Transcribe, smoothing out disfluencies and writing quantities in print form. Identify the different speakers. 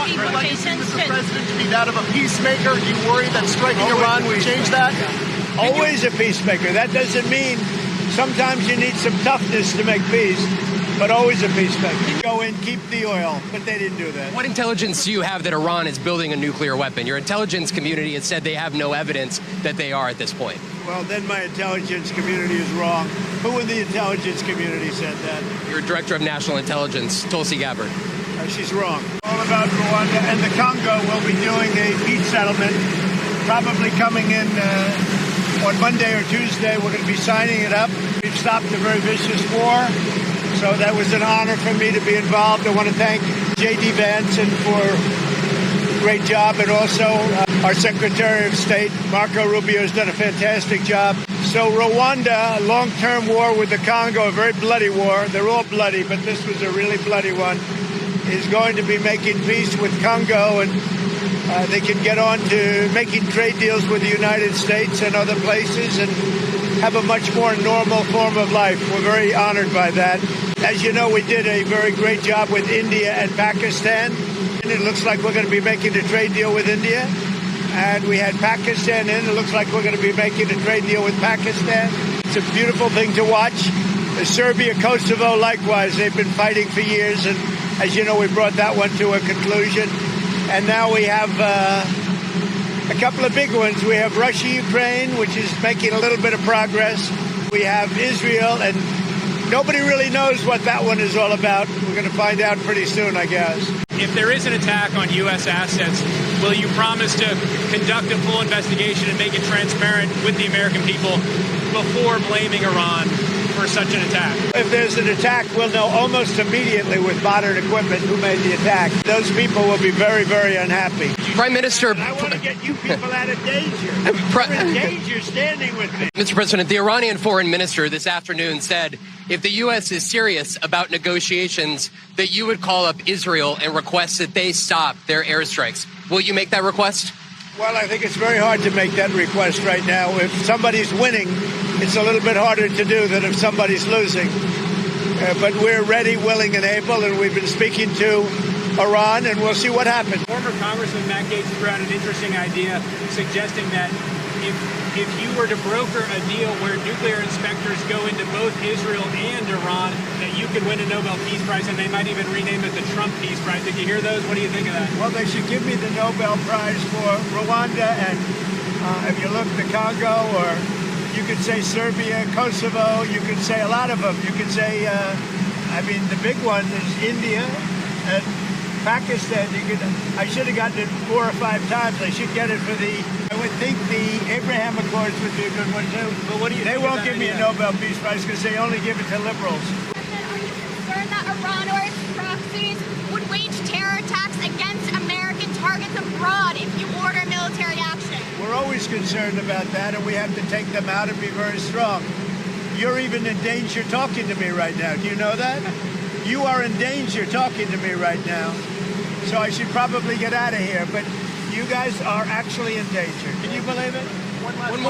Speaker 1: the implications?
Speaker 2: Mr. President, to be that of a peacemaker? Do you worry that striking Iran would change that?
Speaker 3: Always a peacemaker. That doesn't mean sometimes you need some toughness to make peace, but always a peacemaker. Go in, keep the oil, but they didn't do that.
Speaker 4: What intelligence do you have that Iran is building a nuclear weapon? Your intelligence community has said they have no evidence that they are at this point.
Speaker 3: Well, then my intelligence community is wrong. Who in the intelligence community said that?
Speaker 4: Your director of national intelligence, Tulsi Gabard.
Speaker 3: She's wrong. All about Rwanda and the Congo. We'll be doing a peace settlement, probably coming in on Monday or Tuesday. We're going to be signing it up. We've stopped a very vicious war, so that was an honor for me to be involved. I want to thank J.D. Vance for a great job, and also our Secretary of State, Marco Rubio, has done a fantastic job. So Rwanda, long-term war with the Congo, a very bloody war. They're all bloody, but this was a really bloody one, is going to be making peace with Congo, and they can get on to making trade deals with the United States and other places and have a much more normal form of life. We're very honored by that. As you know, we did a very great job with India and Pakistan, and it looks like we're going to be making a trade deal with India. And we had Pakistan in. It looks like we're going to be making a trade deal with Pakistan. It's a beautiful thing to watch. Serbia, Kosovo, likewise. They've been fighting for years, and as you know, we brought that one to a conclusion. And now we have a couple of big ones. We have Russia, Ukraine, which is making a little bit of progress. We have Israel, and nobody really knows what that one is all about. We're going to find out pretty soon, I guess.
Speaker 5: If there is an attack on U.S. assets, will you promise to conduct a full investigation and make it transparent with the American people before blaming Iran for such an attack?
Speaker 3: If there's an attack, we'll know almost immediately with modern equipment who made the attack. Those people will be very, very unhappy.
Speaker 4: Prime Minister...
Speaker 3: I want to get you people out of danger. You're in danger standing with me.
Speaker 4: Mr. President, the Iranian foreign minister this afternoon said if the U.S. is serious about negotiations, that you would call up Israel and request that they stop their airstrikes. Will you make that request?
Speaker 3: Well, I think it's very hard to make that request right now. If somebody's winning, it's a little bit harder to do than if somebody's losing. But we're ready, willing, and able, and we've been speaking to Iran, and we'll see what happens.
Speaker 5: Former Congressman Matt Gaetz threw out an interesting idea suggesting that if you were to broker a deal where nuclear inspectors go into both Israel and Iran, that you could win a Nobel Peace Prize, and they might even rename it the Trump Peace Prize. Did you hear those? What do you think of that?
Speaker 3: Well, they should give me the Nobel Prize for Rwanda, and if you look, the Congo, or you could say Serbia, Kosovo, you could say a lot of them. You could say, the big one is India and Pakistan. I should have gotten it 4 or 5 times. I should get it for I would think the Abraham Accords would be a good one too.
Speaker 5: But what do you
Speaker 3: They won't give me a Nobel Peace Prize because they only give it to liberals.
Speaker 1: Are you concerned that Iran or its proxies would wage terror attacks against American targets abroad if you order military action?
Speaker 3: We're always concerned about that, and we have to take them out and be very strong. You're even in danger talking to me right now. Do you know that? You are in danger talking to me right now. So I should probably get out of here, but you guys are actually in danger. Can you believe it?
Speaker 4: One more.